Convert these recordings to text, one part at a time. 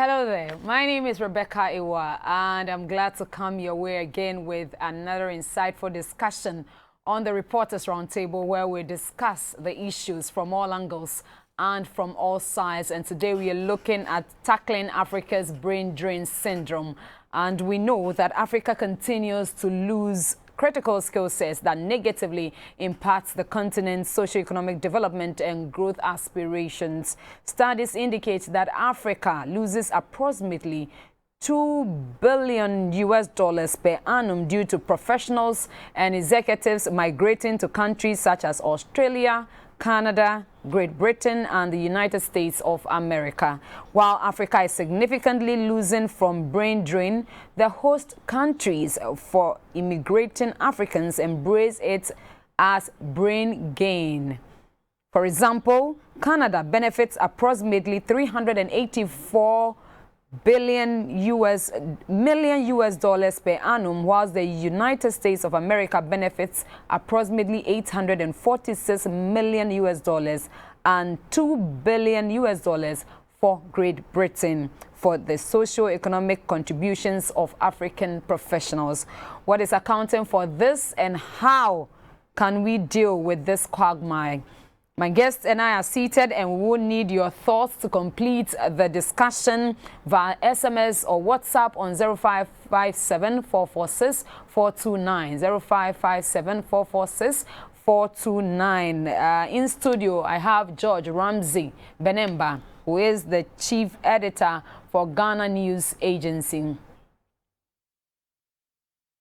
Hello there, my name is Rebekah Awuah and I'm glad to come your way again with another insightful discussion on the Reporters Roundtable where we discuss the issues from all angles and from all sides. And today we are looking at tackling Africa's brain drain syndrome. And we know that Africa continues to lose critical skill sets that negatively impacts the continent's socio-economic development and growth aspirations. Studies indicate that Africa loses approximately $2 billion per annum due to professionals and executives migrating to countries such as Australia, Canada, Great Britain, and the United States of America. While Africa is significantly losing from brain drain, the host countries for immigrating Africans embrace it as brain gain. For example, Canada benefits approximately $384 million per annum, whilst the United States of America benefits approximately $846 million and $2 billion for Great Britain for the socio-economic contributions of African professionals. What is accounting for this and how can we deal with this quagmire? My guests and I are seated and we will need your thoughts to complete the discussion via SMS or WhatsApp on 0557 446 429. 0557 446 429. In studio, I have George Ramsey Benemba, who is the chief editor for Ghana News Agency.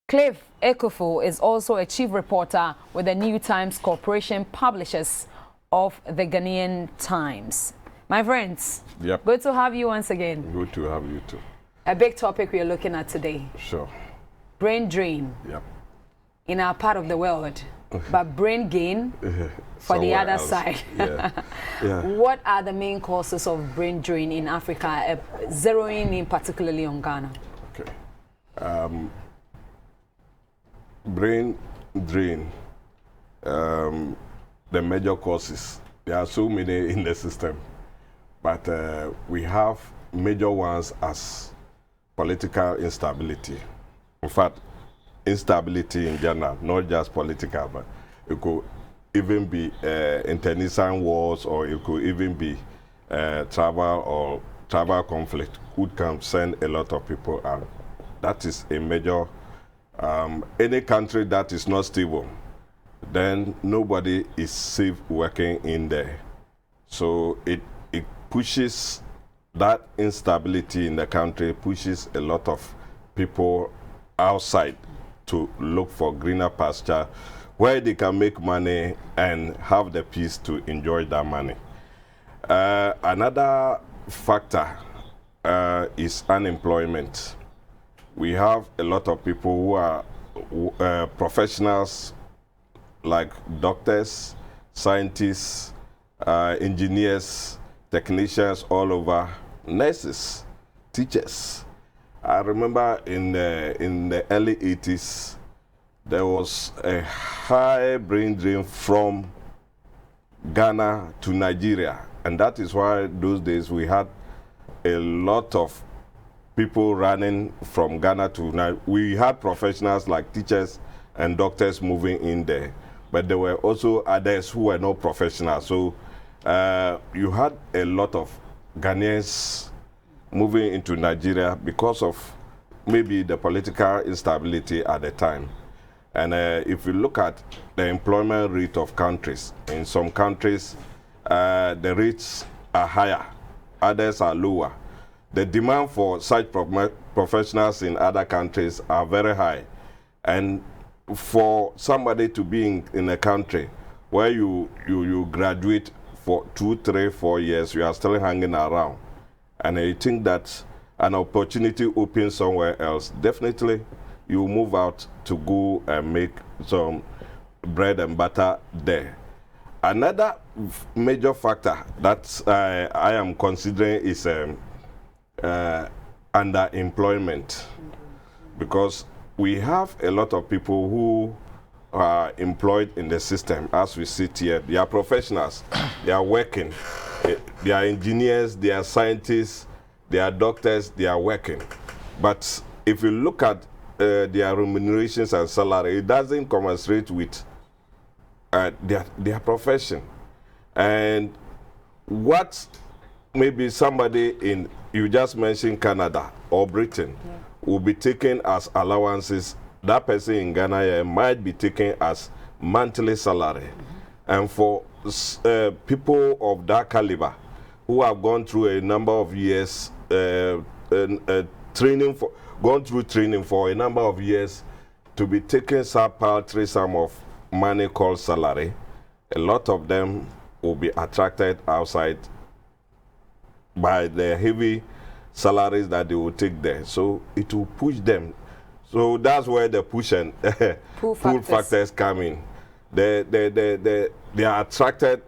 Cliff Ekufo is also a chief reporter with the New Times Corporation Publishers of the Ghanaian Times. My friends, good to have you once again. Good to have you too. A big topic we are looking at today. Sure. Brain drain in our part of the world, but brain gain for the other side. What are the main causes of brain drain in Africa, zeroing in particularly on Ghana? Okay. Brain drain. The major causes, there are so many in the system, but we have major ones as political instability. In fact, instability in general, not just political, but it could even be internecine wars, or it could even be tribal conflict, which can send a lot of people out. That is a major, any country that is not stable, then nobody is safe working in there. So it pushes that instability in the country, pushes a lot of people outside to look for greener pasture where they can make money and have the peace to enjoy that money. Another factor is unemployment. We have a lot of people who are professionals like doctors, scientists, engineers, technicians all over, nurses, teachers. I remember in the early 80s, there was a high brain drain from Ghana to Nigeria. And that is why those days we had a lot of people running from Ghana to Nigeria. We had professionals like teachers and doctors moving in there. But there were also others who were not professionals. So you had a lot of Ghanaians moving into Nigeria because of maybe the political instability at the time. And if you look at the employment rate of countries, in some countries, the rates are higher, others are lower. The demand for such professionals in other countries are very high. And for somebody to be in a country where you graduate for 2, 3, 4 years, you are still hanging around, and I think that an opportunity opens somewhere else, definitely you move out to go and make some bread and butter there. Another major factor that I am considering is underemployment, because we have a lot of people who are employed in the system as we sit here. They are professionals, they are working, they are engineers, they are scientists, they are doctors, they are working. But if you look at their remunerations and salary, it doesn't commensurate with their profession. And what maybe somebody in, you just mentioned Canada or Britain, will be taken as allowances, that person in Ghana might be taken as monthly salary. And for people of that caliber who have gone through a number of years training for, gone through training for a number of years, to be taking some paltry sum of money called salary, a lot of them will be attracted outside by the heavy salaries that they will take there. So it will push them. So that's where the push and pull factors come in. They are attracted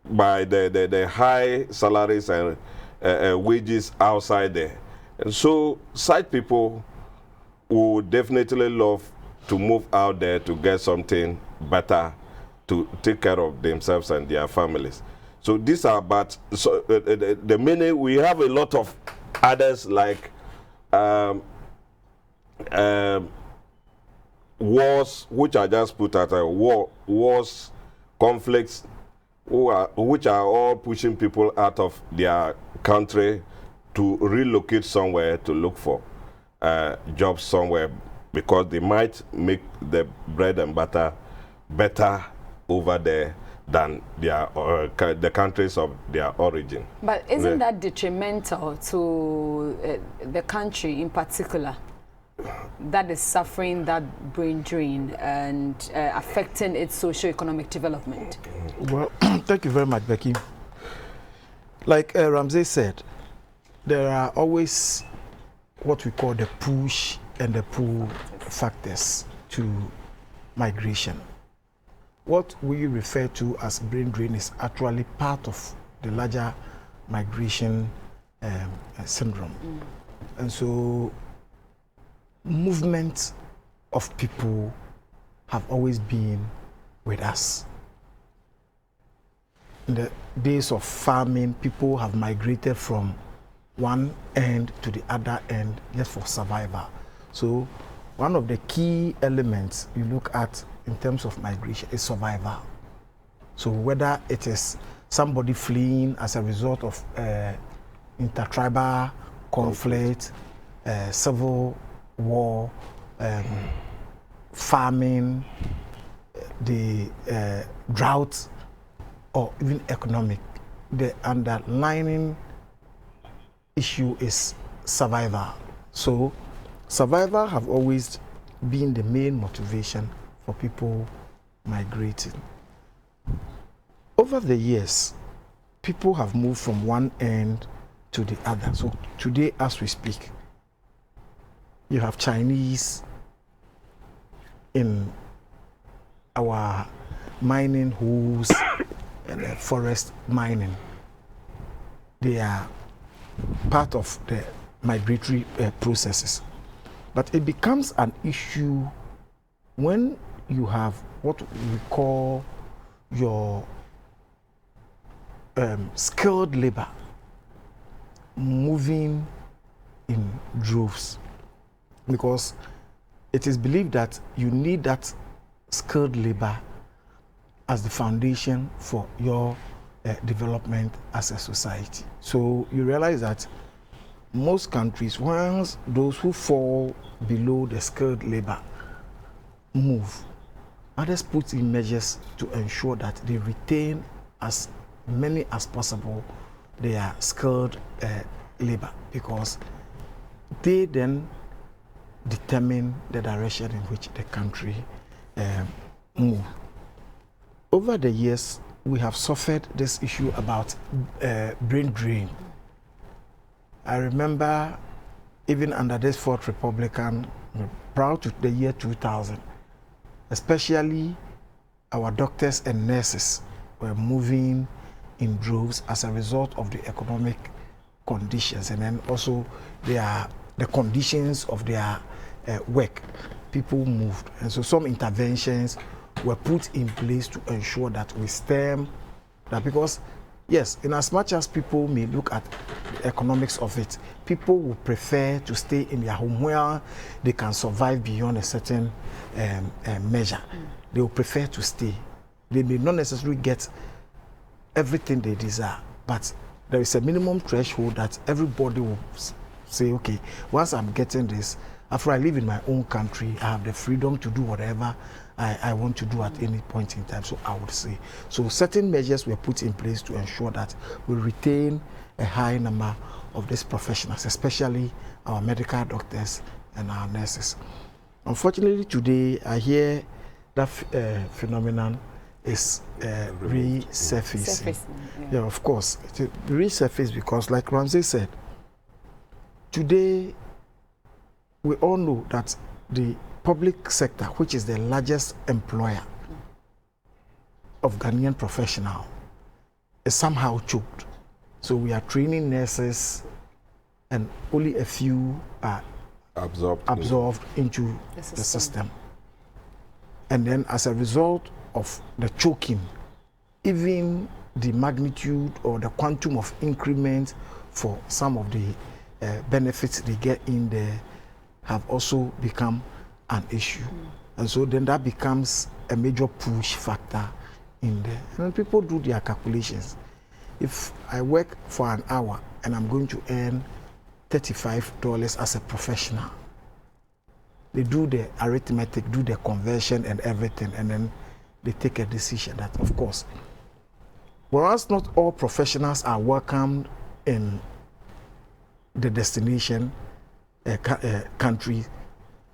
by the high salaries and wages outside there. And so such people would definitely love to move out there to get something better to take care of themselves and their families. So these are, but so the many, we have a lot of others like wars, which are just put at wars, conflicts, which are all pushing people out of their country to relocate somewhere to look for jobs somewhere, because they might make the bread and butter better over there than their the countries of their origin. But isn't that detrimental to the country in particular that is suffering that brain drain and affecting its socio-economic development? Well, thank you very much, Becky. Like Ramsey said, there are always what we call the push and the pull factors to migration. What we refer to as brain drain is actually part of the larger migration syndrome. And so movement of people have always been with us. In the days of farming, people have migrated from one end to the other end just for survival. So one of the key elements you look at in terms of migration is survival. So whether it is somebody fleeing as a result of intertribal conflict, civil war, farming, the drought, or even economic, the underlying issue is survival. So survival have always been the main motivation for people migrating. Over the years, people have moved from one end to the other. So today, as we speak, you have Chinese in our mining holes and forest mining. They are part of the migratory processes. But it becomes an issue when you have what we call your skilled labor moving in droves, because it is believed that you need that skilled labor as the foundation for your development as a society. So you realize that most countries, once those who fall below the skilled labor move, others put in measures to ensure that they retain as many as possible their skilled labor, because they then determine the direction in which the country move. Over the years, we have suffered this issue about brain drain. I remember even under this Fourth Republican, prior to the year 2000, especially our doctors and nurses were moving in droves as a result of the economic conditions, and then also the conditions of their work. People moved, and so some interventions were put in place to ensure that we stem that, because Yes, in as much as people may look at the economics of it, people will prefer to stay in their home where they can survive beyond a certain measure. They will prefer to stay. They may not necessarily get everything they desire, but there is a minimum threshold that everybody will say, okay, once I'm getting this, after I live in my own country, I have the freedom to do whatever I want to do at any point in time, so I would say. So certain measures were put in place to ensure that we retain a high number of these professionals, especially our medical doctors and our nurses. Unfortunately, today, I hear that phenomenon is resurfacing. Yeah, of course. It resurfaced because, like Ramsey said, today, we all know that the public sector, which is the largest employer of Ghanaian professionals, is somehow choked. So we are training nurses and only a few are absorbed into the system. And then as a result of the choking, even the magnitude or the quantum of increment for some of the benefits they get in there have also become an issue. And so then that becomes a major push factor in there. And then people do their calculations. If I work for an hour and I'm going to earn $35 as a professional, they do the arithmetic, do the conversion and everything, and then they take a decision that, of course, whereas not all professionals are welcomed in the destination country,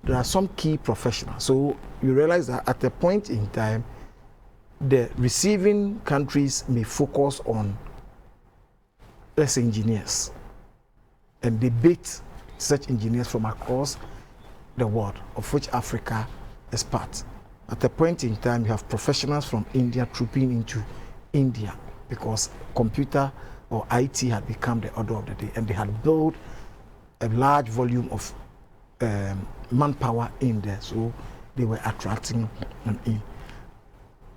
there are some key professionals. So you realize that at a point in time, the receiving countries may focus on less engineers, and they bait such engineers from across the world, of which Africa is part. At a point in time, you have professionals from India trooping into India because computer or IT had become the order of the day, and they had built a large volume of manpower in there, so they were attracting them in.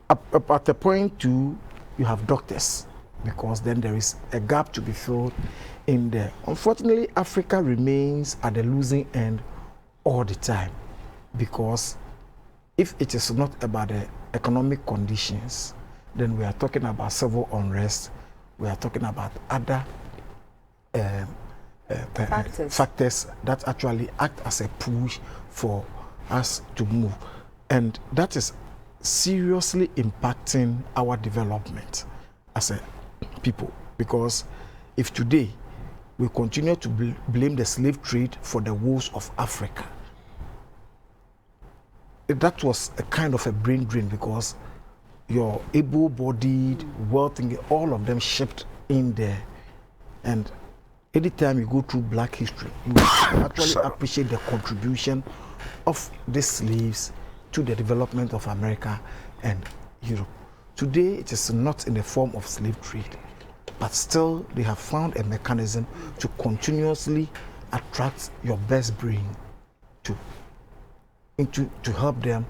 At the point too, you have doctors, because then there is a gap to be filled in there. Unfortunately, Africa remains at the losing end all the time, because if it is not about the economic conditions, then we are talking about civil unrest, we are talking about other factors that actually act as a push for us to move. And that is seriously impacting our development as a people. Because if today we continue to blame the slave trade for the woes of Africa, that was a kind of a brain drain, because your able-bodied, well-thinking, all of them shipped in there. And anytime you go through Black history, you actually appreciate the contribution of these slaves to the development of America and Europe. Today, it is not in the form of slave trade, but still they have found a mechanism to continuously attract your best brain to help them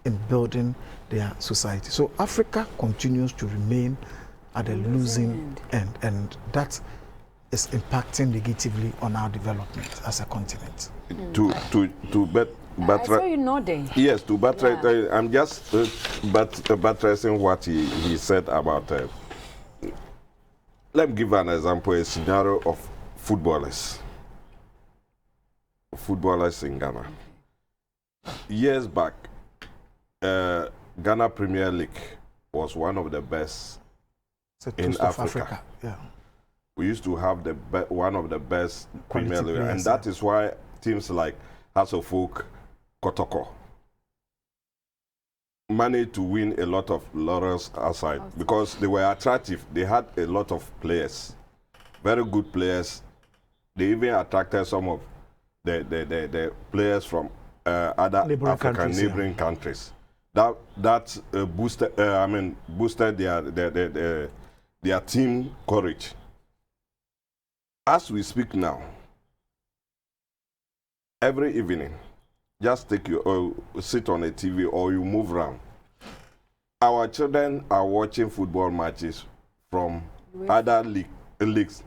in building their society. So Africa continues to remain at the losing end, and that is impacting negatively on our development as a continent. I saw you nodding. Yes, to buttress. I'm just buttressing what he said about. Let me give an example, a scenario of footballers in Ghana. Years back, Ghana Premier League was one of the best in Africa. Yeah. We used to have one of the best Premier League, and that is why teams like House of Folk, Kotoko managed to win a lot of laurels outside because they were attractive. They had a lot of players, very good players. They even attracted some of the players from other African neighboring countries. That boosted their team courage. As we speak now, every evening, just take sit on a TV or you move around. Our children are watching football matches from other leagues,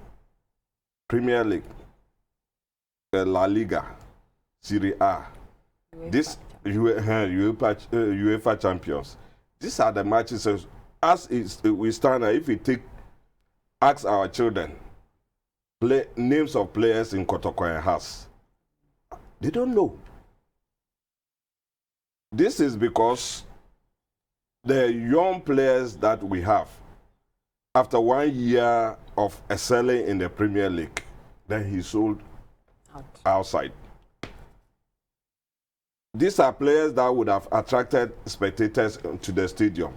Premier League, La Liga, Serie A, this UEFA Champions. These are the matches. As we stand, if we ask our children, names of players in Kotoko and Haas, they don't know. This is because the young players that we have, after 1 year of excelling in the Premier League, then he sold outside. These are players that would have attracted spectators to the stadium.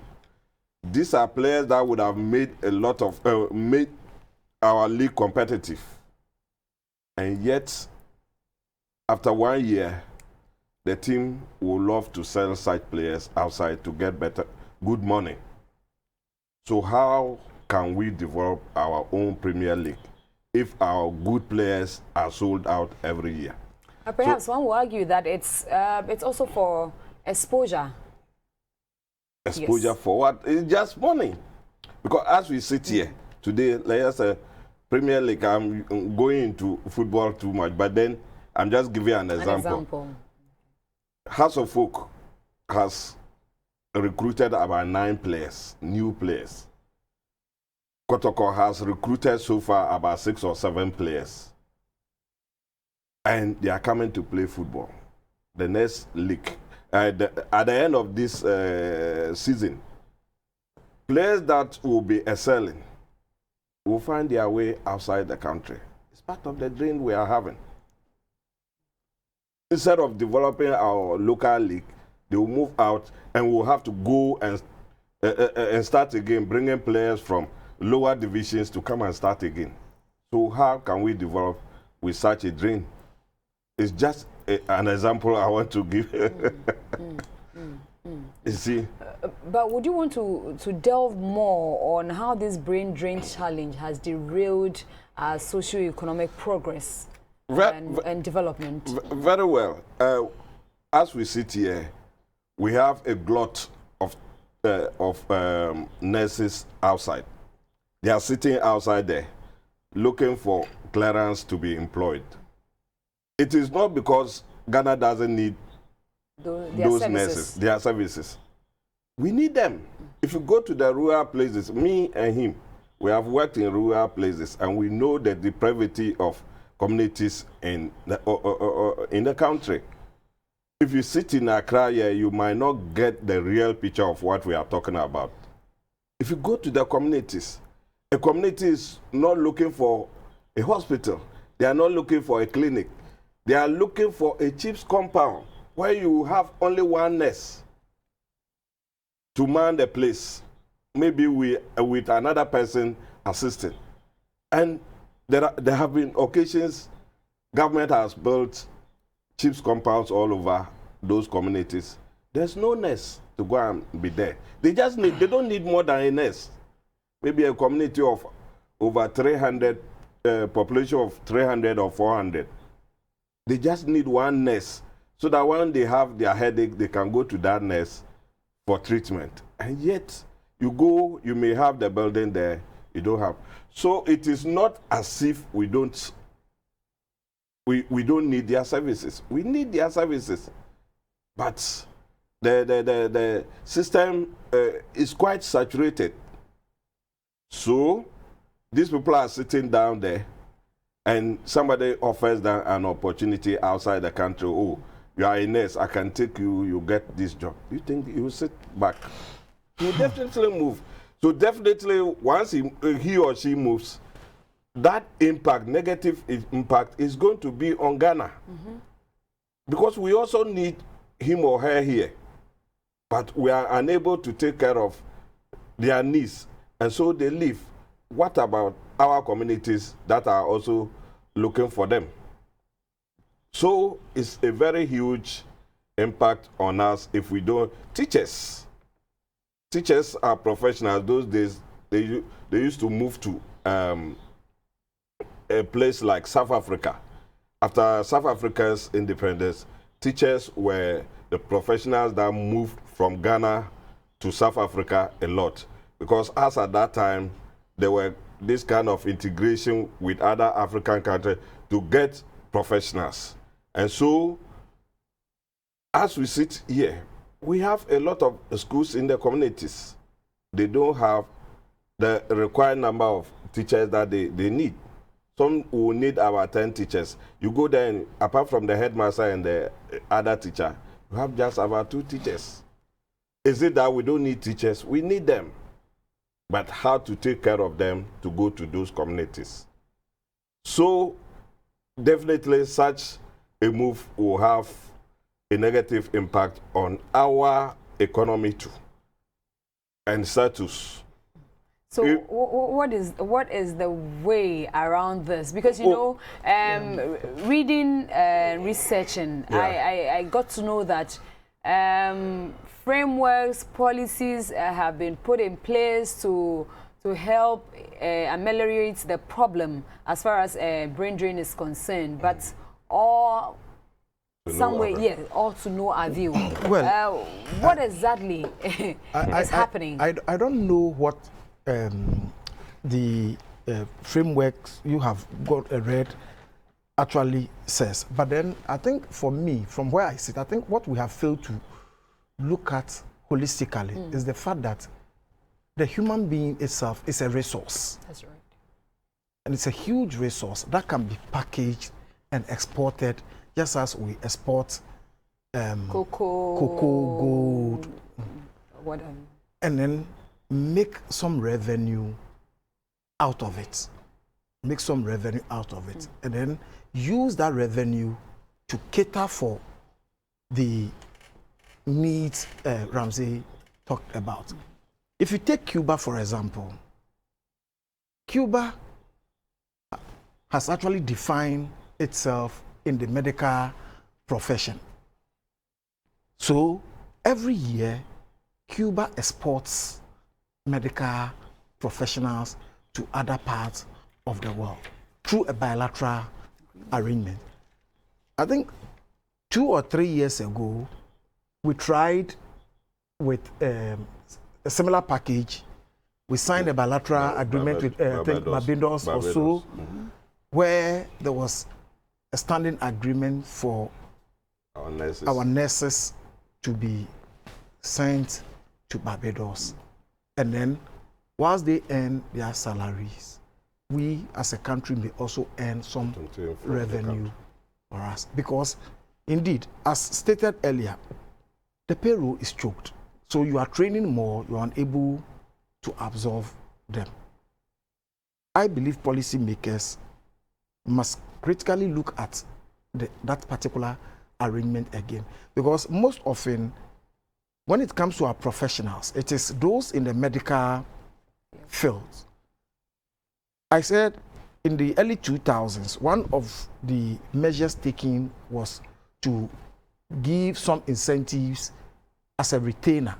These are players that would have made a lot of made our league competitive. And yet, after 1 year, the team would love to sell such players outside to get good money. So how can we develop our own Premier League if our good players are sold out every year? Perhaps one will argue that it's also for exposure. Exposure yes. For what? It's just money. Because as we sit here today, like I said, Premier League, I'm going into football too much, but then I'm just giving an example. House of Folk has recruited about 9 players, new players. Kotoko has recruited so far about 6 or 7 players. And they are coming to play football. The next league, at the end of this season, players that will be excelling will find their way outside the country. It's part of the dream we are having. Instead of developing our local league, they will move out and we'll have to go and start again, bringing players from lower divisions to come and start again. So how can we develop with such a dream? It's just an example I want to give. You see? But would you want to delve more on how this brain drain challenge has derailed socio-economic progress and development? Very well. As we sit here, we have a glut of nurses outside. They are sitting outside there looking for clearance to be employed. It is not because Ghana doesn't need those nurses, their services. We need them. If you go to the rural places, me and him, we have worked in rural places and we know the depravity of communities in the country. If you sit in Accra here, you might not get the real picture of what we are talking about. If you go to the communities, a community is not looking for a hospital. They are not looking for a clinic. They are looking for a cheap compound where you have only one nurse to man the place, maybe with another person assisting. And there have been occasions government has built cheap compounds all over those communities. There's no nurse to go and be there. They don't need more than a nurse. Maybe a community of over 300, population of 300 or 400. They just need one nurse so that when they have their headache, they can go to that nurse for treatment. And yet, you may have the building there, you don't have. So it is not as if we don't need their services. We need their services. But the system is quite saturated. So these people are sitting down there and somebody offers them an opportunity outside the country. Oh, you are a nurse, I can take you, you get this job. You think you will sit back? You definitely move. So definitely once he or she moves, that impact, negative impact, is going to be on Ghana. Because we also need him or her here. But we are unable to take care of their needs. And so they leave. What about our communities that are also looking for them? So it's a very huge impact on us if we don't. Teachers are professionals. Those days, they used to move to a place like South Africa. After South Africa's independence, teachers were the professionals that moved from Ghana to South Africa a lot. Because as at that time, there were this kind of integration with other African countries to get professionals. And so, as we sit here, we have a lot of schools in the communities. They don't have the required number of teachers that they need. Some will need about 10 teachers. You go there, and apart from the headmaster and the other teacher, you have just about 2 teachers. Is it that we don't need teachers? We need them. But how to take care of them to go to those communities? So, definitely such a move will have a negative impact on our economy too and status. So what is the way around this? Because reading and researching, I got to know that frameworks, policies have been put in place to help ameliorate the problem as far as brain drain is concerned. But all somewhere, all to no avail. Well, what exactly is happening? I don't know what the frameworks you have got read actually says. But then I think for me, from where I sit, I think what we have failed to look at holistically is the fact that the human being itself is a resource. That's right. And it's a huge resource that can be packaged and exported just as we export cocoa, gold, whatever. And then make some revenue out of it. Make some revenue out of it. And then use that revenue to cater for the needs Ramsey talked about. If you take Cuba, for example, Cuba has actually defined itself in the medical profession. So every year, Cuba exports medical professionals to other parts of the world through a bilateral arrangement. I think 2 or 3 years ago, we tried with a similar package. We signed a bilateral agreement with Barbados also, where there was a standing agreement for our nurses to be sent to Barbados. And then, whilst they earn their salaries, we as a country may also earn some revenue for us. Because, indeed, as stated earlier, the payroll is choked. So you are training more, you are unable to absorb them. I believe policymakers must critically look at that particular arrangement again. Because most often, when it comes to our professionals, it is those in the medical field. I said in the early 2000s, one of the measures taken was to give some incentives as a retainer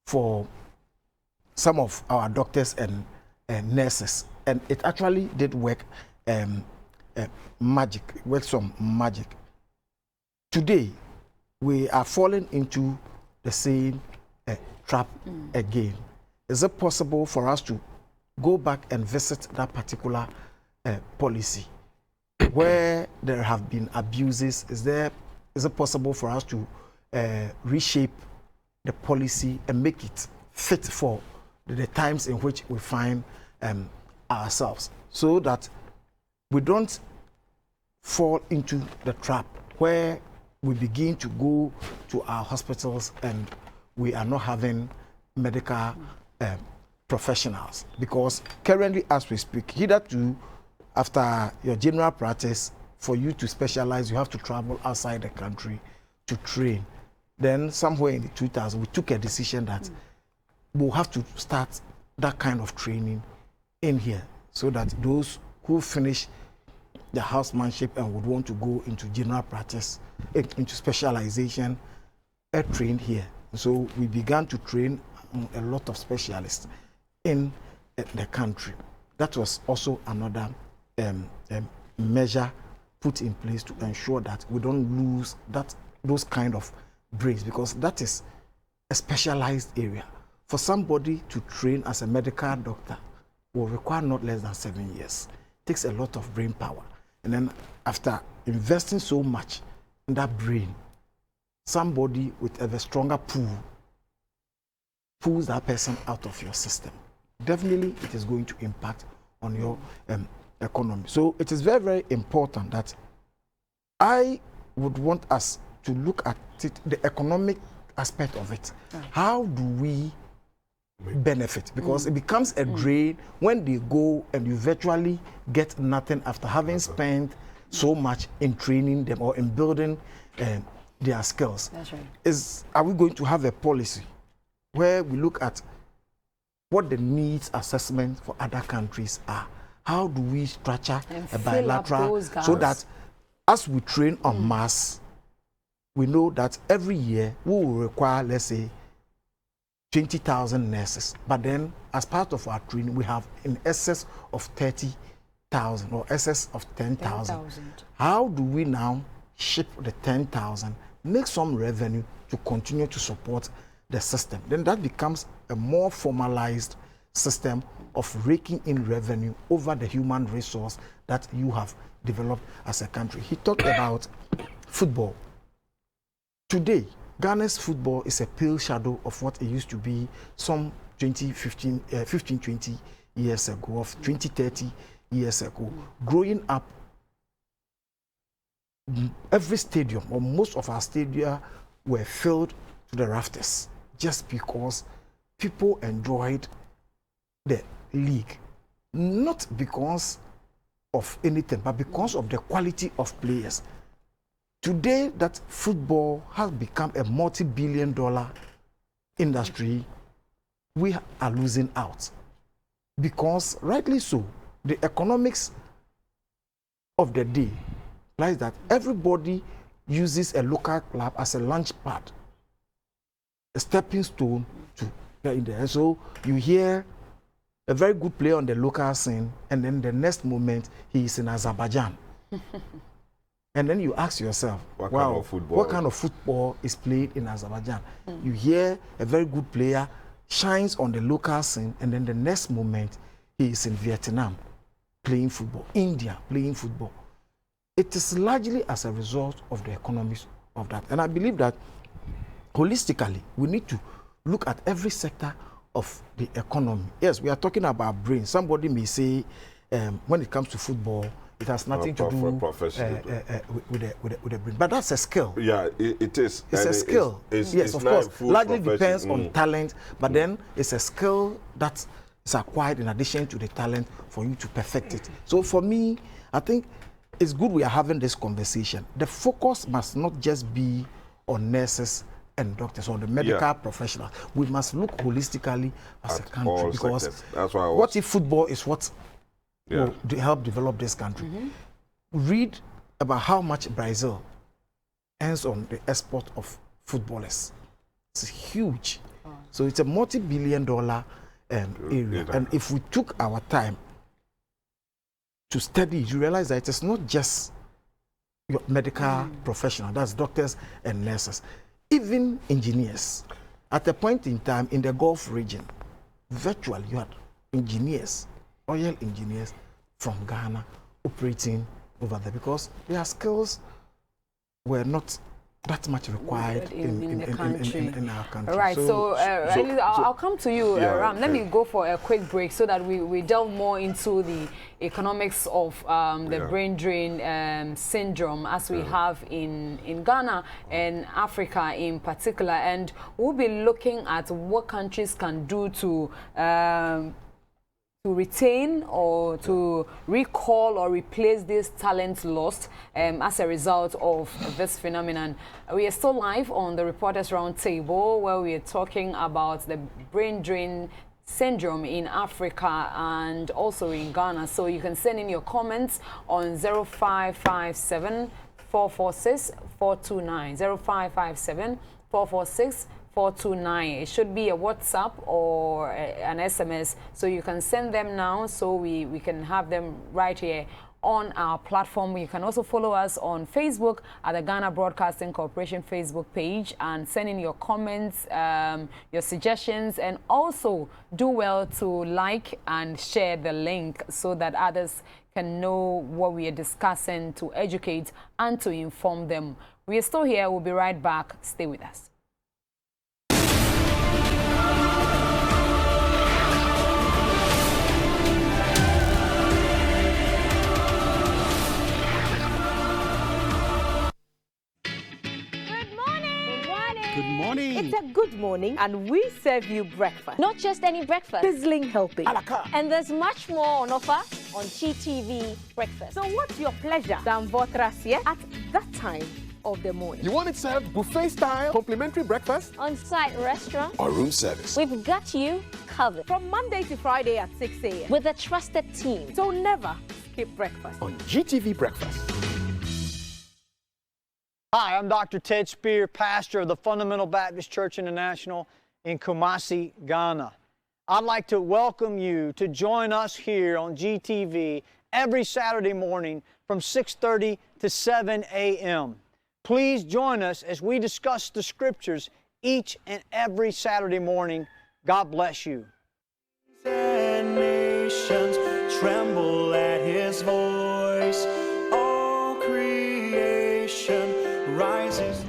for some of our doctors and nurses. And it actually did work magic, worked some magic. Today, we are falling into the same trap again. Is it possible for us to go back and visit that particular policy where there have been abuses? Is it possible for us to reshape the policy and make it fit for the times in which we find ourselves, so that we don't fall into the trap where we begin to go to our hospitals and we are not having medical professionals? Because currently, as we speak, hitherto, after your general practice, for you to specialize, you have to travel outside the country to train. Then somewhere in the 2000s, we took a decision that we'll have to start that kind of training in here, so that those who finish the housemanship and would want to go into general practice, into specialization, are trained here. So we began to train a lot of specialists in the country. That was also another measure put in place to ensure that we don't lose those kind of brains, because that is a specialized area. For somebody to train as a medical doctor, will require not less than 7 years. It takes a lot of brain power. And then after investing so much in that brain, somebody with a stronger pool pulls that person out of your system. Definitely, it is going to impact on your economy. So it is very, very important that I would want us to look at it, the economic aspect of it. How do we benefit? Because it becomes a drain when they go and you virtually get nothing after having spent so much in training them or in building their skills. That's right. Are we going to have a policy where we look at what the needs assessment for other countries are? How do we structure a bilateral so that as we train en masse, we know that every year we will require, let's say, 20,000 nurses. But then, as part of our training, we have in excess of 30,000 or excess of 10,000. How do we now ship the 10,000, make some revenue to continue to support the system? Then that becomes a more formalized system of raking in revenue over the human resource that you have developed as a country. He talked about football. Today, Ghana's football is a pale shadow of what it used to be some 15, 20 years ago, of 20, 30 years ago. Growing up, every stadium, or most of our stadia, were filled to the rafters just because people enjoyed the league. Not because of anything, but because of the quality of players. Today, that football has become a multi-billion-dollar industry, we are losing out. Because, rightly so, the economics of the day implies that everybody uses a local club as a launch pad, a stepping stone to get in there. And so you hear a very good player on the local scene, and then the next moment he is in Azerbaijan. And then you ask yourself, what kind of football is played in Azerbaijan? You hear a very good player shines on the local scene, and then the next moment he is in Vietnam playing football, India playing football. It is largely as a result of the economics of that. And I believe that holistically, we need to look at every sector of the economy. Yes, we are talking about brain. Somebody may say, when it comes to football, it has nothing to do with the brain. But that's a skill. Yeah, it is. It's a skill. Yes, of course. Largely depends on talent, but then it's a skill that is acquired in addition to the talent for you to perfect it. So for me, I think it's good we are having this conversation. The focus must not just be on nurses and doctors or the medical professionals. We must look holistically as a country, because that's why what if football is what will help develop this country? Read about how much Brazil earns on the export of footballers. It's huge. So it's a multi-billion-dollar area. And if we took our time to study, you realize that it is not just your medical professional, that's doctors and nurses, even engineers. At a point in time in the Gulf region, virtually you had engineers, oil engineers from Ghana operating over there, because their skills were not that much required in our country. All right, so I'll come to you, Ram. Let me go for a quick break so that we delve more into the economics of the brain drain syndrome as we have in Ghana and Africa in particular. And we'll be looking at what countries can do to retain or to recall or replace this talent lost as a result of this phenomenon. We are still live on the Reporters Roundtable, where we are talking about the brain drain syndrome in Africa and also in Ghana. So you can send in your comments on 0557 446 429 0557 446 429. It should be a WhatsApp or an SMS, so you can send them now so we can have them right here on our platform. You can also follow us on Facebook at the Ghana Broadcasting Corporation Facebook page and send in your comments, your suggestions, and also do well to like and share the link so that others can know what we are discussing, to educate and to inform them. We are still here. We'll be right back. Stay with us. Good morning. It's a good morning, and we serve you breakfast. Not just any breakfast. Sizzling helping. And there's much more on offer on GTV Breakfast. So what's your pleasure than Votrasia at that time of the morning? You want it served buffet style, complimentary breakfast, On-site restaurant. or room service? We've got you covered From Monday to Friday at 6 a.m. with a trusted team. So never skip breakfast. On GTV Breakfast. Hi, I'm Dr. Ted Spear, pastor of the Fundamental Baptist Church International in Kumasi, Ghana. I'd like to welcome you to join us here on GTV every Saturday morning from 6:30 to 7 a.m. Please join us as we discuss the scriptures each and every Saturday morning. God bless you. And nations tremble at his voice. All creation rises.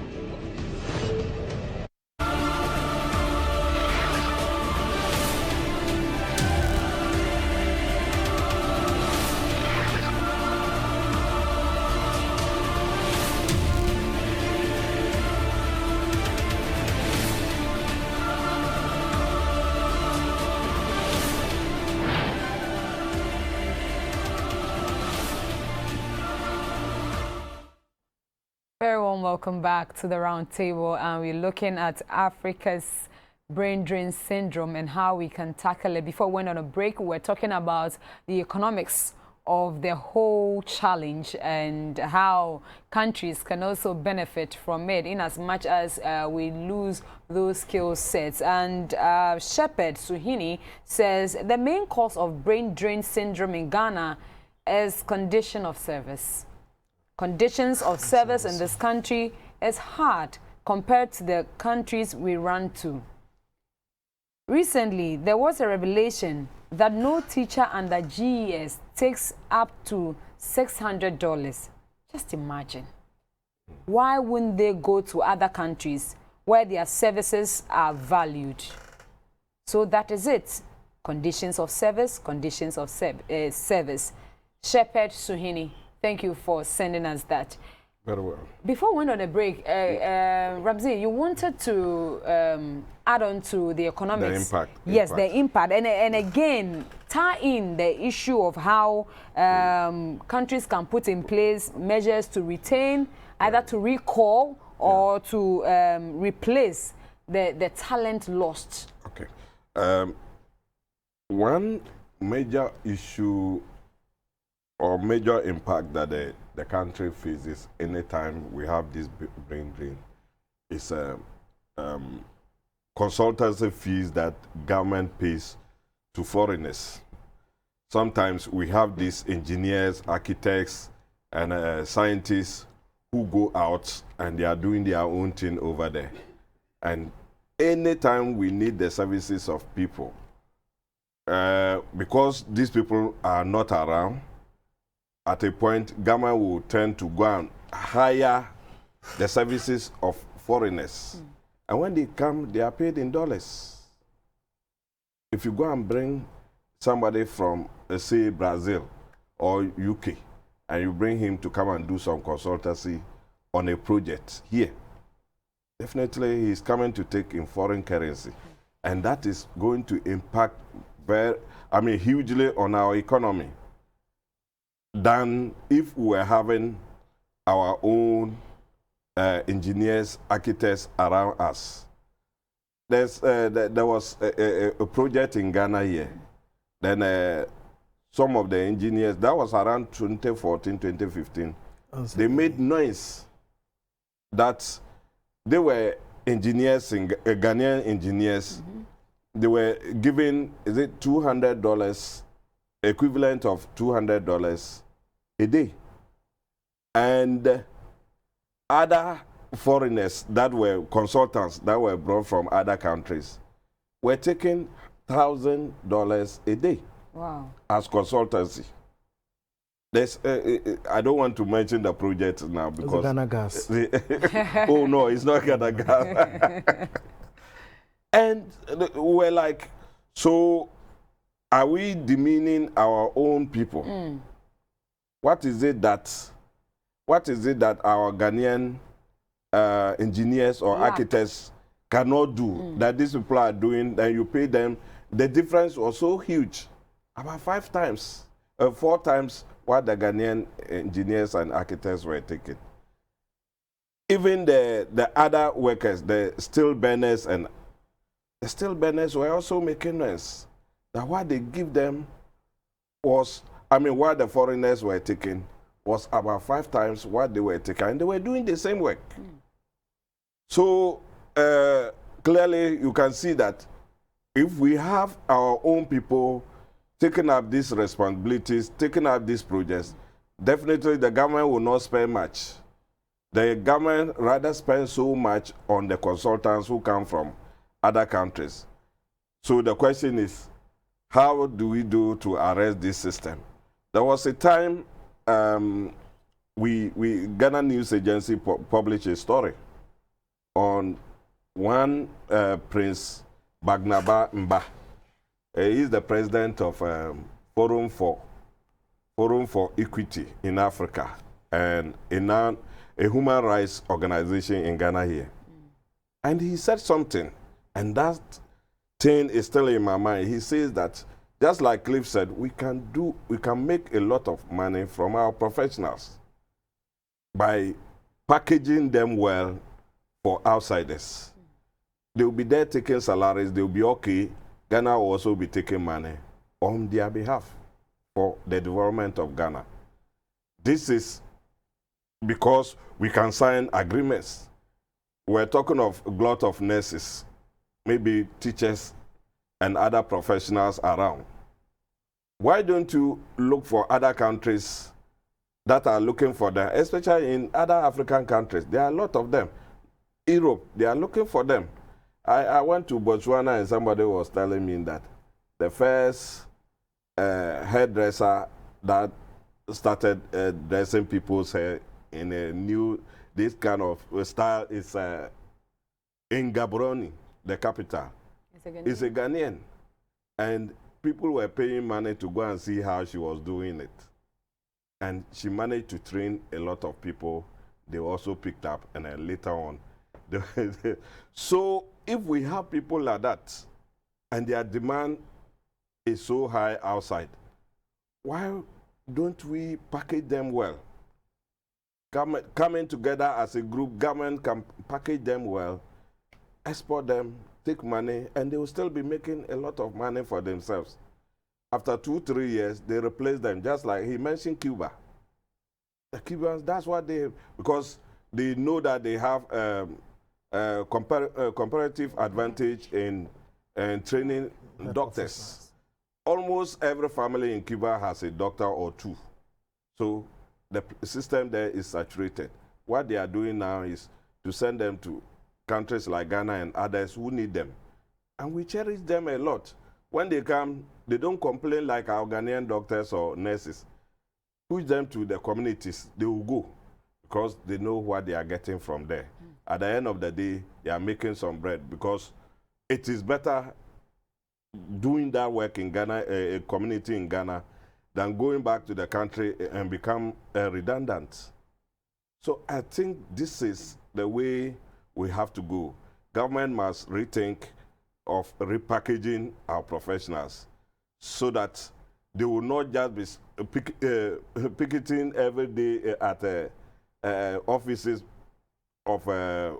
Very warm welcome back to the round table, and we're looking at Africa's brain drain syndrome and how we can tackle it. Before we went on a break, we were talking about the economics of the whole challenge and how countries can also benefit from it in as much as we lose those skill sets. And Shepherd Suhini says the main cause of brain drain syndrome in Ghana is condition of service. Conditions of service in this country is hard compared to the countries we run to. Recently, there was a revelation that no teacher under GES takes up to $600. Just imagine. Why wouldn't they go to other countries where their services are valued? So that is it. Conditions of service, conditions of service. Shepherd Suhini, thank you for sending us that. Very well. Before we went on a break, Ramsey, you wanted to add on to the economics. The impact. Yes, the impact. And again, tie in the issue of how countries can put in place measures to retain, either to recall or to replace the talent lost. Okay. One major issue or major impact that the country faces anytime we have this brain drain is consultancy fees that government pays to foreigners. Sometimes we have these engineers, architects, and scientists who go out and they are doing their own thing over there. And anytime we need the services of people, because these people are not around, at a point, government will tend to go and hire the services of foreigners. And when they come, they are paid in dollars. If you go and bring somebody from, let's say, Brazil or UK, and you bring him to come and do some consultancy on a project here, definitely he's coming to take in foreign currency. And that is going to impact hugely on our economy than if we were having our own engineers, architects around us. There was a project in Ghana here. Then some of the engineers, that was around 2014, 2015, they made noise that they were engineers, Ghanaian engineers, they were given, is it $200, equivalent of $200 a day. And other foreigners that were consultants that were brought from other countries were taking $1,000 a day. Wow. As consultancy. There's, I don't want to mention the project now because it's Ghana gas. Oh no, it's not Ghana gas. And we're like, so are we demeaning our own people? What is it that our Ghanaian engineers or architects cannot do that these people are doing? Then you pay them. The difference was so huge, about 4 times what the Ghanaian engineers and architects were taking. Even the other workers, the steel burners were also making noise. That what they give them was, what the foreigners were taking was about 5 times what they were taking, and they were doing the same work. So clearly you can see that if we have our own people taking up these responsibilities, taking up these projects, definitely the government will not spend much. The government rather spends so much on the consultants who come from other countries. So the question is, how do we do to arrest this system? There was a time Ghana News Agency published a story on one Prince Bagnaba Mba. He's the president of Forum for Equity in Africa and a human rights organization in Ghana here. And he said something, and that thing is still in my mind. He says that, just like Cliff said, we can make a lot of money from our professionals by packaging them well for outsiders. They'll be there taking salaries, they'll be okay. Ghana will also be taking money on their behalf for the development of Ghana. This is because we can sign agreements. We're talking of a lot of nurses, maybe teachers and other professionals around. Why don't you look for other countries that are looking for them, especially in other African countries? There are a lot of them. Europe, they are looking for them. I went to Botswana and somebody was telling me that the first hairdresser that started dressing people's hair in a new, this kind of style is in Gaborone, the capital. It's a Ghanaian. And people were paying money to go and see how she was doing it. And she managed to train a lot of people. They also picked up, and then later on. So if we have people like that, and their demand is so high outside, why don't we package them well? Coming together as a group, government can package them well, export them, take money, and they will still be making a lot of money for themselves. After 2-3 years, they replace them, just like he mentioned Cuba. The Cubans, that's what they, because they know that they have comparative advantage in training doctors. Almost every family in Cuba has a doctor or 2. So the system there is saturated. What they are doing now is to send them to countries like Ghana and others who need them. And we cherish them a lot. When they come, they don't complain like our Ghanaian doctors or nurses. Push them to the communities, they will go because they know what they are getting from there. At the end of the day, they are making some bread because it is better doing that work in Ghana, a community in Ghana, than going back to the country and become redundant. So I think this is the way we have to go. Government must rethink of repackaging our professionals so that they will not just be picketing every day at offices of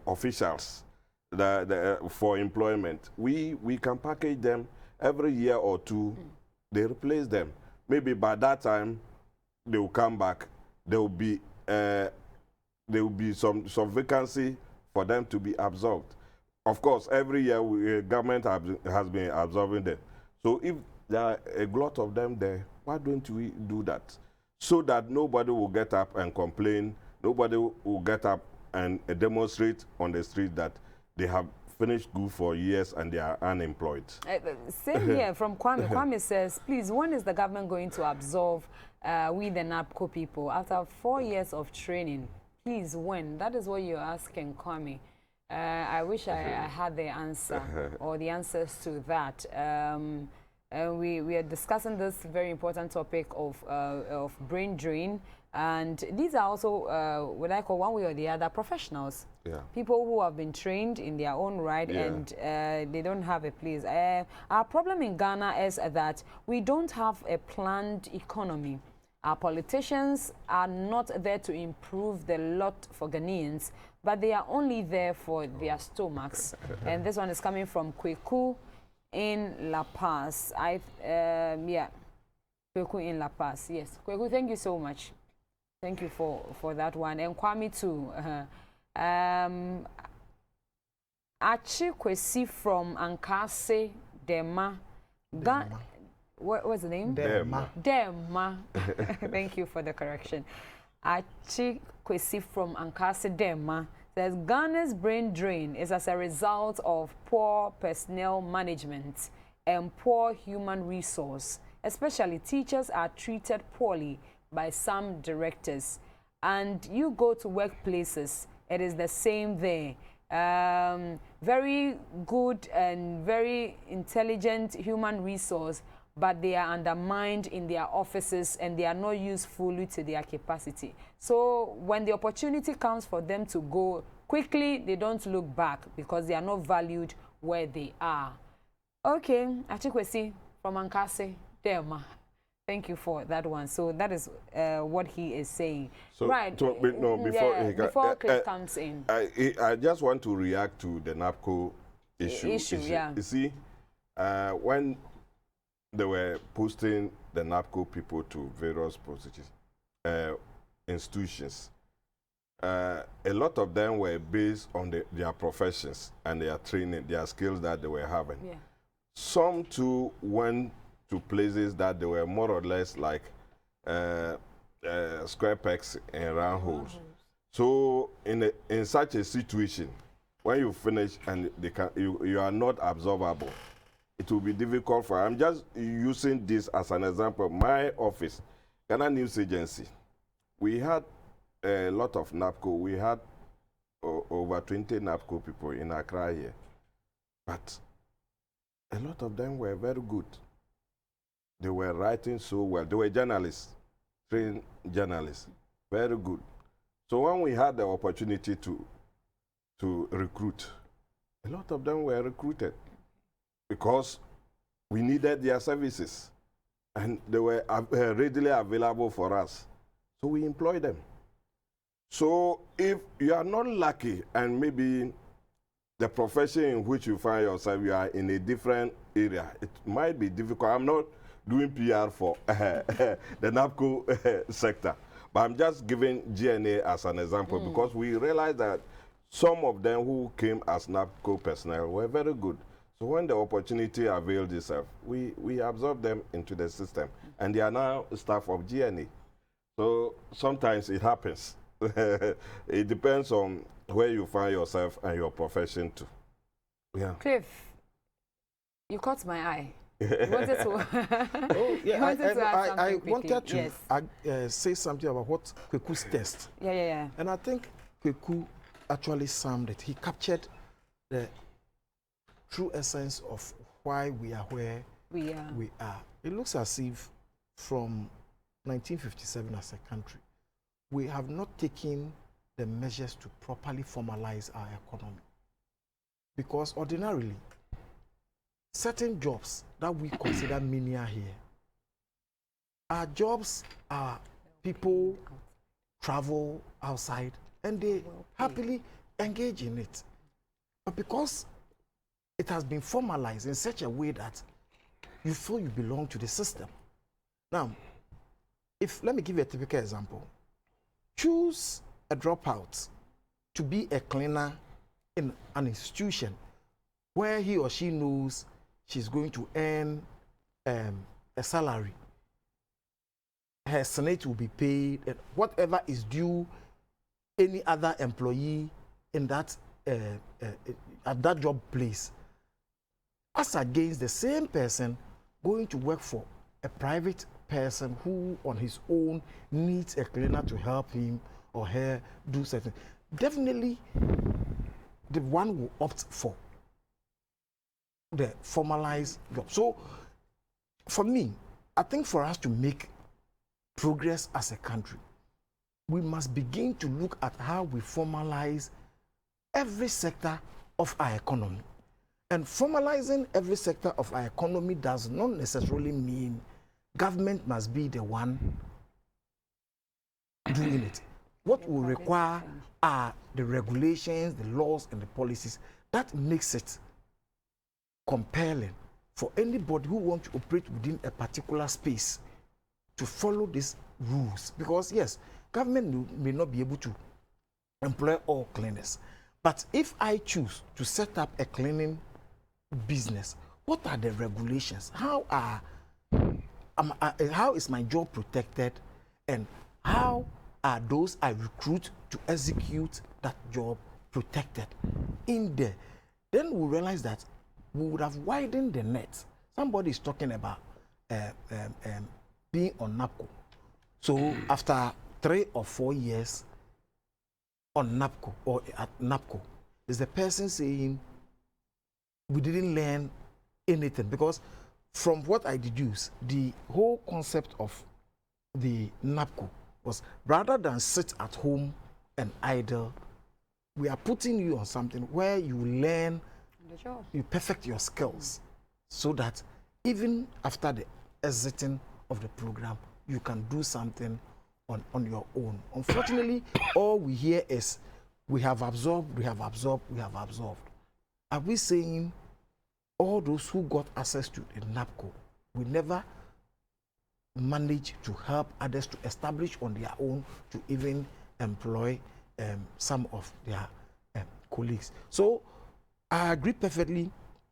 officials for employment. We can package them every year or 2. They replace them. Maybe by that time they will come back. There will be some vacancy for them to be absorbed. Of course, every year government has been absorbing them. So if there are a lot of them there, why don't we do that? so that nobody will get up and complain, nobody will get up and demonstrate on the street that they have finished school for years and they are unemployed. Same here from Kwame. Kwame says, please, when is the government going to absorb we the NAPCO people after 4 years of training? Please, when? That is what you're asking, Kwame. I wish I had the answer or the answers to that. We are discussing this very important topic of brain drain, and these are also what I call one way or the other professionals. Yeah. People who have been trained in their own right, and they don't have a place. Our problem in Ghana is that we don't have a planned economy. Our politicians are not there to improve the lot for Ghanaians, but they are only there for their stomachs. And this one is coming from Kweku in La Paz. Yeah, Kweku in La Paz. Yes, Kweku, thank you so much. Thank you for that one. And Kwame too. Achi Kwesi from Ankase, Dema. What was the name? Dema. Dema. Thank you for the correction. Achi Kwesi from Ankase, Dema says Ghana's brain drain is as a result of poor personnel management and poor human resource. Especially teachers are treated poorly by some directors. And you go to workplaces, it is the same there. Very good and very intelligent human resource, but they are undermined in their offices and they are not used fully to their capacity. So when the opportunity comes for them to go quickly, they don't look back because they are not valued where they are. Okay, Achikwesi from Ankase, Dema. Thank you for that one. So that is what he is saying. So, right. Before Chris comes in. I just want to react to the NAPCO issue. Yeah. You see, when they were posting the NAPCO people to various institutions, a lot of them were based on their professions and their training, their skills that they were having. Yeah. Some too went to places that they were more or less like square pegs and round holes. So in such a situation, when you finish and you are not absorbable, it will be difficult for. I'm just using this as an example. My office, Ghana News Agency, we had a lot of NAPCO. We had over 20 NAPCO people in Accra here, but a lot of them were very good. They were writing so well. They were journalists, trained journalists, very good. So when we had the opportunity to recruit, a lot of them were recruited because we needed their services and they were readily available for us. So we employed them. So if you are not lucky and maybe the profession in which you find yourself, you are in a different area, it might be difficult. I'm not doing PR for the NAPCO sector, but I'm just giving GNA as an example because we realized that some of them who came as NAPCO personnel were very good. So when the opportunity availed itself, we absorbed them into the system, and they are now staff of GNA. So sometimes it happens. It depends on where you find yourself and your profession too. Yeah. Cliff, you caught my eye. You wanted to. Oh yeah, I wanted to say something about what Kweku's test. Yeah. And I think Kweku actually summed it. He captured the true essence of why we are where we are. It looks as if from 1957 as a country, we have not taken the measures to properly formalize our economy. Because ordinarily, certain jobs that we consider menial here, our jobs are people travel outside and they happily engage in it. But because it has been formalized in such a way that you feel you belong to the system. Now, let me give you a typical example. Choose a dropout to be a cleaner in an institution where he or she knows she's going to earn a salary. her senate will be paid, and whatever is due any other employee in that at that job place, as against the same person going to work for a private person who on his own needs a cleaner to help him or her do something. Definitely the one will opt for the formalized job. So for me, I think for us to make progress as a country, we must begin to look at how we formalize every sector of our economy. And formalizing every sector of our economy does not necessarily mean government must be the one doing it. What will require are the regulations, the laws, and the policies that makes it compelling for anybody who wants to operate within a particular space to follow these rules. Because yes, government may not be able to employ all cleaners, but if I choose to set up a cleaning business, what are the regulations? How is my job protected, and how are those I recruit to execute that job protected in there? Then we realize that we would have widened the net. Somebody is talking about being on NAPCO. So after 3 or 4 years on NAPCO or at NAPCO, is the person saying we didn't learn anything? Because from what I deduce, the whole concept of the NAPCO was rather than sit at home and idle, we are putting you on something where you learn, you perfect your skills, so that even after the exiting of the program, you can do something on your own. Unfortunately, all we hear is we have absorbed, we have absorbed, we have absorbed. Are we saying all those who got access to the NAPCO will never manage to help others to establish on their own, to even employ some of their colleagues? So I agree perfectly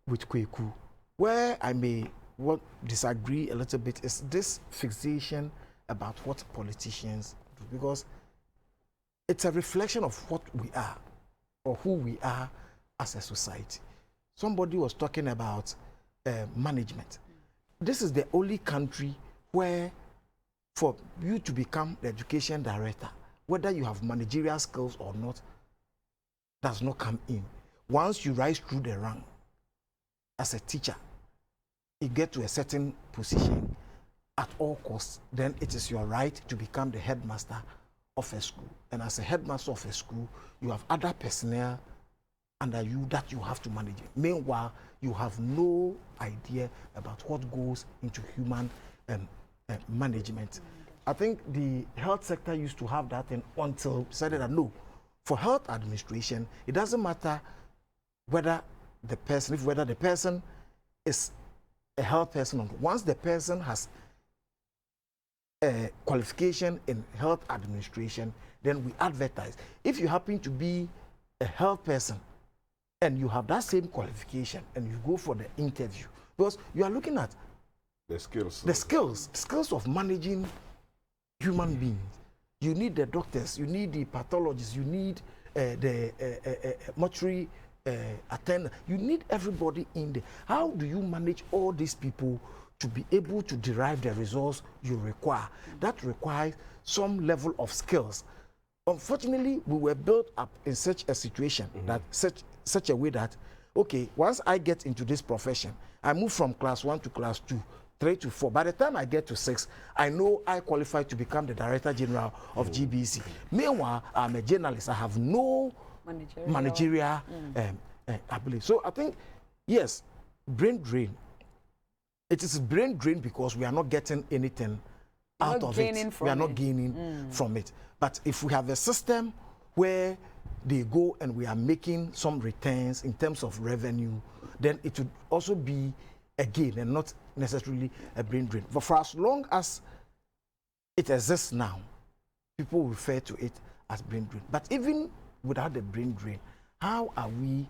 with Kweku. Where I may disagree a little bit is this fixation about what politicians do, because it's a reflection of what we are or who we are as a society. Somebody was talking about management. This is the only country where for you to become the education director, whether you have managerial skills or not, does not come in. Once you rise through the rank as a teacher, you get to a certain position at all costs, then it is your right to become the headmaster of a school. And as a headmaster of a school, you have other personnel under you that you have to manage. Meanwhile, you have no idea about what goes into human management. I think the health sector used to have that, and until decided that no, for health administration, it doesn't matter whether the person is a health person or not. Once the person has a qualification in health administration, then we advertise. If you happen to be a health person and you have that same qualification and you go for the interview, because you are looking at the skills of managing human beings. You need the doctors, you need the pathologists, you need the mortuary attendant. You need everybody in there. How do you manage all these people to be able to derive the results you require? That requires some level of skills. Unfortunately, we were built up in such a situation, that such a way that, okay, once I get into this profession, I move from class 1 to class 2, 3 to 4. By the time I get to 6, I know I qualify to become the Director General of GBC. Meanwhile, I'm a journalist. I have no managerial ability. So I think, yes, brain drain. It is brain drain because we are not getting anything out of it. We are not gaining from it. But if we have a system where they go and we are making some returns in terms of revenue, then it would also be a gain and not necessarily a brain drain. But for as long as it exists now, people refer to it as brain drain. But even without the brain drain, how are we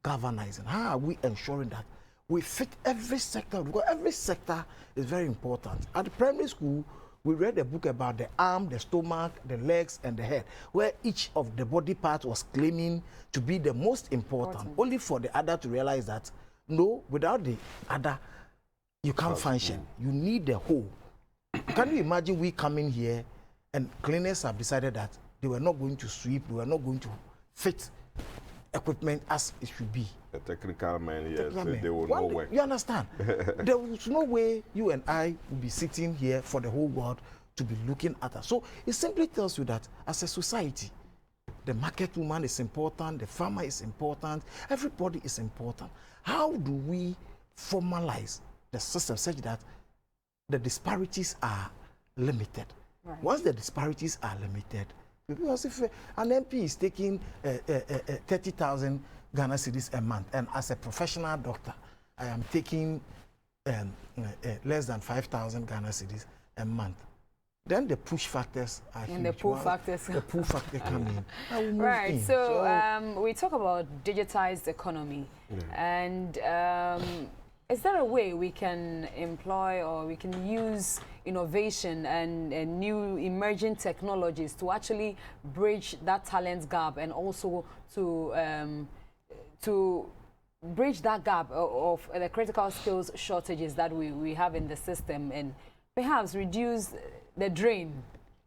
galvanizing? How are we ensuring that we fit every sector? Because every sector is very important. At the primary school, we read a book about the arm, the stomach, the legs, and the head, where each of the body parts was claiming to be the most important, only for the other to realize that, no, without the other, you can't function. You need the whole. Can you imagine we coming here and cleaners have decided that they were not going to sweep, they were not going to fit equipment as it should be. The technical men, yes, they will not work. You understand? There was no way you and I would be sitting here for the whole world to be looking at us. So it simply tells you that as a society, the market woman is important, the farmer is important, everybody is important. How do we formalize the system such that the disparities are limited? Right. Once the disparities are limited, because if an MP is taking 30,000 Ghana cedis a month, and as a professional doctor, I am taking less than 5,000 Ghana cedis a month, then the push factors are huge. The pull factors. The pull factor come in. Right. So we talk about digitized economy, and is there a way we can employ or we can use innovation and new emerging technologies to actually bridge that talent gap, and also to bridge that gap of the critical skills shortages that we have in the system, and perhaps reduce the drain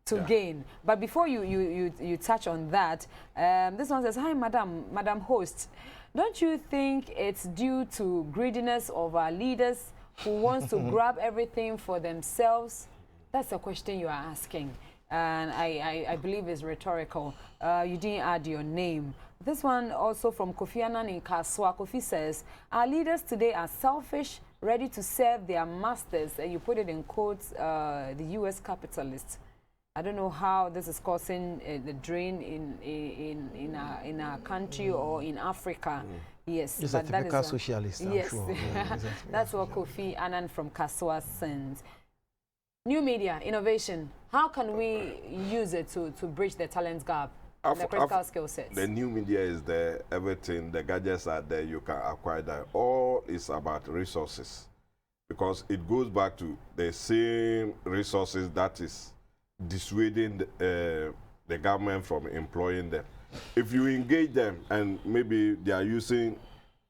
to gain? But before you touch on that, this one says, hi, Madam Host. Don't you think it's due to greediness of our leaders who wants to grab everything for themselves? That's a question you are asking, and I believe it's rhetorical. You didn't add your name. This one also from Kofi Annan in Kaswa. Kofi says, our leaders today are selfish, ready to serve their masters, and you put it in quotes, the U.S. capitalists. I don't know how this is causing the drain in our country or in Africa. Yes, it's a typical socialist, I'm sure. Yeah, that's what Kofi Annan from Kaswa sends. New media, innovation. How can we use it to bridge the talent gap, the critical skill sets? The new media is there, everything, the gadgets are there, you can acquire that. All is about resources, because it goes back to the same resources that is dissuading the government from employing them. If you engage them and maybe they are using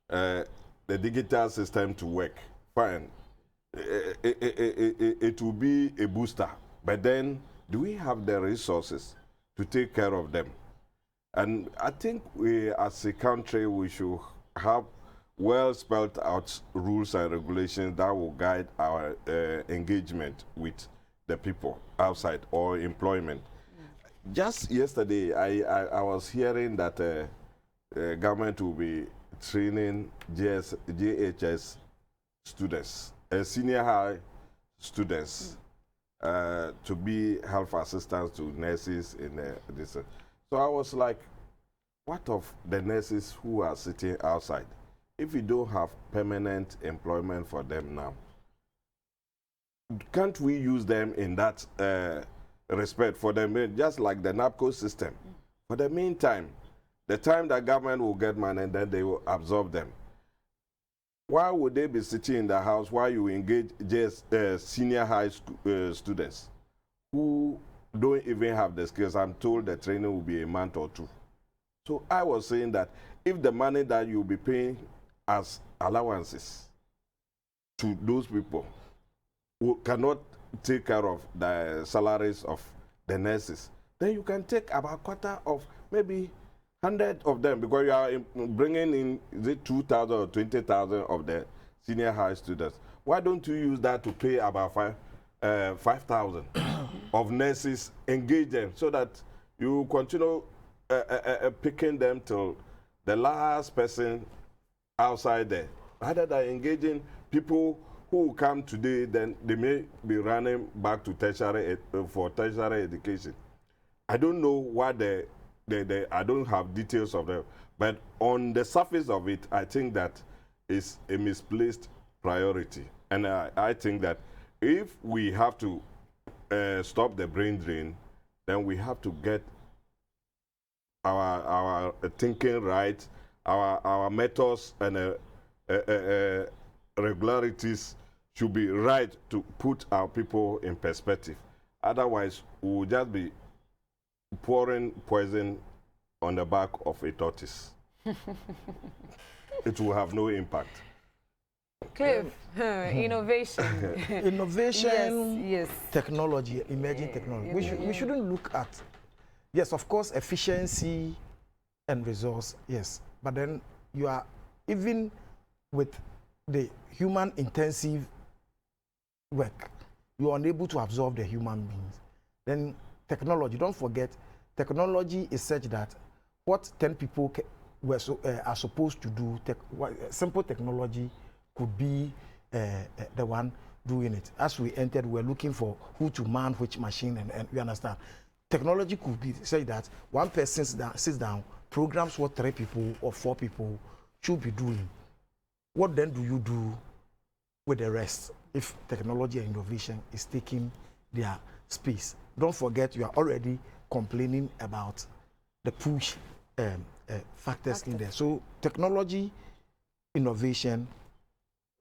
the digital system to work, fine. It will be a booster. But then, do we have the resources to take care of them? And I think we, as a country, we should have well spelled out rules and regulations that will guide our engagement with the people outside or employment. Just yesterday, I was hearing that government will be training JHS students, senior high students, to be health assistants to nurses in this. So I was like, what of the nurses who are sitting outside? If you don't have permanent employment for them now, can't we use them in that respect for them, just like the NAPCO system? For the meantime, the time that government will get money, and then they will absorb them. Why would they be sitting in the house while you engage just senior high students who don't even have the skills? I'm told the training will be a month or two. So I was saying that if the money that you'll be paying as allowances to those people who cannot take care of the salaries of the nurses, then you can take about a quarter of maybe 100 of them, because you are bringing in, is it 2,000 or 20,000 of the senior high students. Why don't you use that to pay about 5,000 of nurses, engage them, so that you continue picking them till the last person outside there, rather than engaging people who come today, then they may be running back to tertiary for tertiary education. I don't know what I don't have details of them, but on the surface of it, I think that is a misplaced priority. And I think that if we have to stop the brain drain, then we have to get our thinking right, our methods and regularities should be right to put our people in perspective. Otherwise, we will just be pouring poison on the back of a tortoise. It will have no impact. Cliff, innovation. Innovation, yes. technology, emerging technology. We shouldn't look at, yes, of course, efficiency and resource, yes. But then you are, even with the human intensive work, you are unable to absorb the human beings. Then technology, don't forget, technology is such that what 10 people are supposed to do, simple technology could be the one doing it. As we entered, we were looking for who to man which machine, and you understand. Technology could be say that one person sits down, programs what 3 people or 4 people should be doing. What then do you do with the rest if technology and innovation is taking their space? Don't forget, you are already complaining about the push factors in there. So technology, innovation,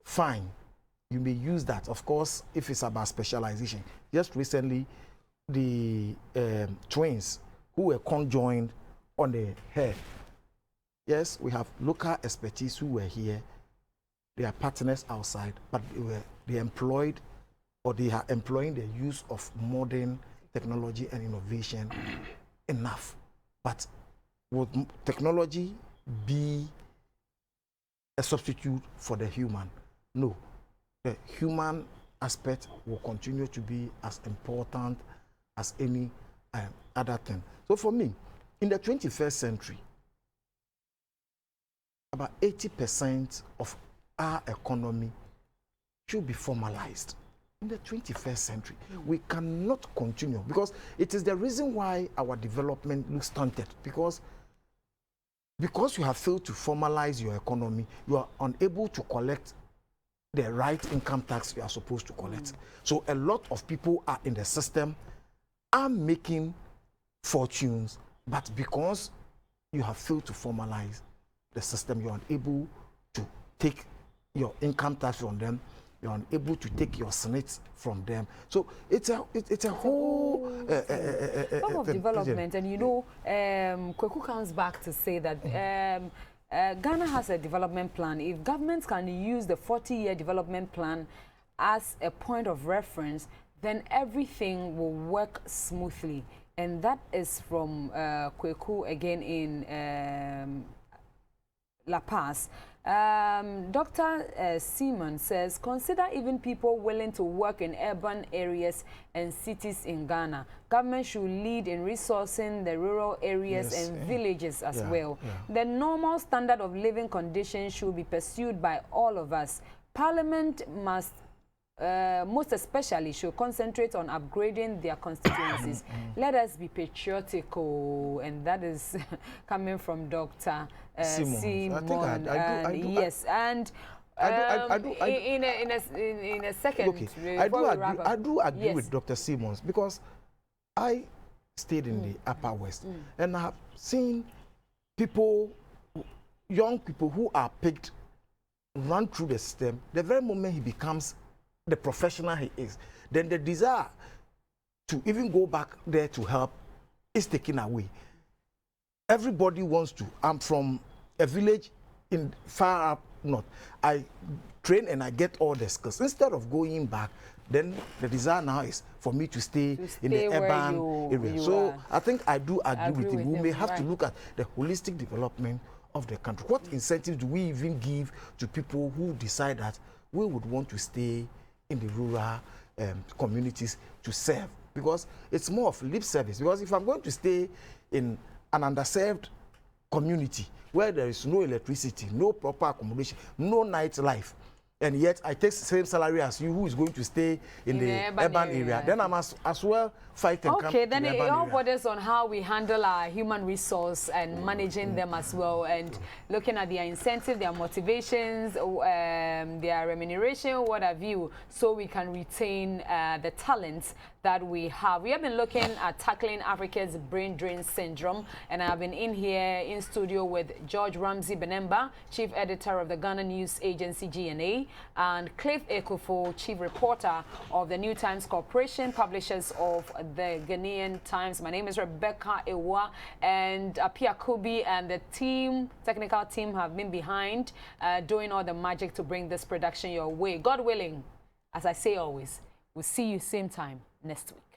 fine. You may use that, of course, if it's about specialization. Just recently, the twins who were conjoined on the head. Yes, we have local expertise who were here. They are partners outside, but they employed, or they are employing the use of modern technology and innovation enough. But would technology be a substitute for the human? No. The human aspect will continue to be as important as any other thing. So for me, in the 21st century, about 80% of our economy should be formalized. In the 21st century, we cannot continue, because it is the reason why our development looks stunted, because you have failed to formalize your economy, you are unable to collect the right income tax you are supposed to collect. So a lot of people are in the system, are making fortunes, but because you have failed to formalize the system, you are unable to take your income tax from them, you're unable to take your SNIT from them. So it's a whole form of development. And you know, Kweku comes back to say that Ghana has a development plan. If governments can use the 40-year development plan as a point of reference, then everything will work smoothly. And that is from Kweku again in La Paz. Dr. Simon says, consider even people willing to work in urban areas and cities in Ghana. Government should lead in resourcing the rural areas and villages as well. The normal standard of living conditions should be pursued by all of us. Parliament must most especially should concentrate on upgrading their constituencies. Let us be patriotic, and that is coming from Dr. Simon. I do, yes, and in a second, okay, I do agree with Dr. Simons, because I stayed in the Upper West and I have seen people, young people who are picked, run through the system. The very moment he becomes the professional he is, then the desire to even go back there to help is taken away. Everybody wants to. I'm from a village in far up north. I train and I get all the skills. Instead of going back, then the desire now is for me to stay in the urban area. So I think I do agree with him. We may have to look at the holistic development of the country. What incentives do we even give to people who decide that we would want to stay in the rural communities to serve? Because it's more of lip service. Because if I'm going to stay in an underserved community where there is no electricity, no proper accommodation, no nightlife, and yet I take the same salary as you who is going to stay in the urban area, then I must as well fight and come to the urban area. Okay, then it all borders on how we handle our human resource and managing them as well, and looking at their incentive, their motivations, their remuneration, what have you, so we can retain the talents that we have. We have been looking at tackling Africa's brain drain syndrome, and I've been in here in studio with George Ramsey Benemba, Chief Editor of the Ghana News Agency GNA, and Cliff Ekufo, Chief Reporter of the New Times Corporation, publishers of the Ghanaian Times. My name is Rebekah Awuah, and Apia Kubi and the technical team have been behind doing all the magic to bring this production your way. God willing, as I say always, we'll see you same time next week.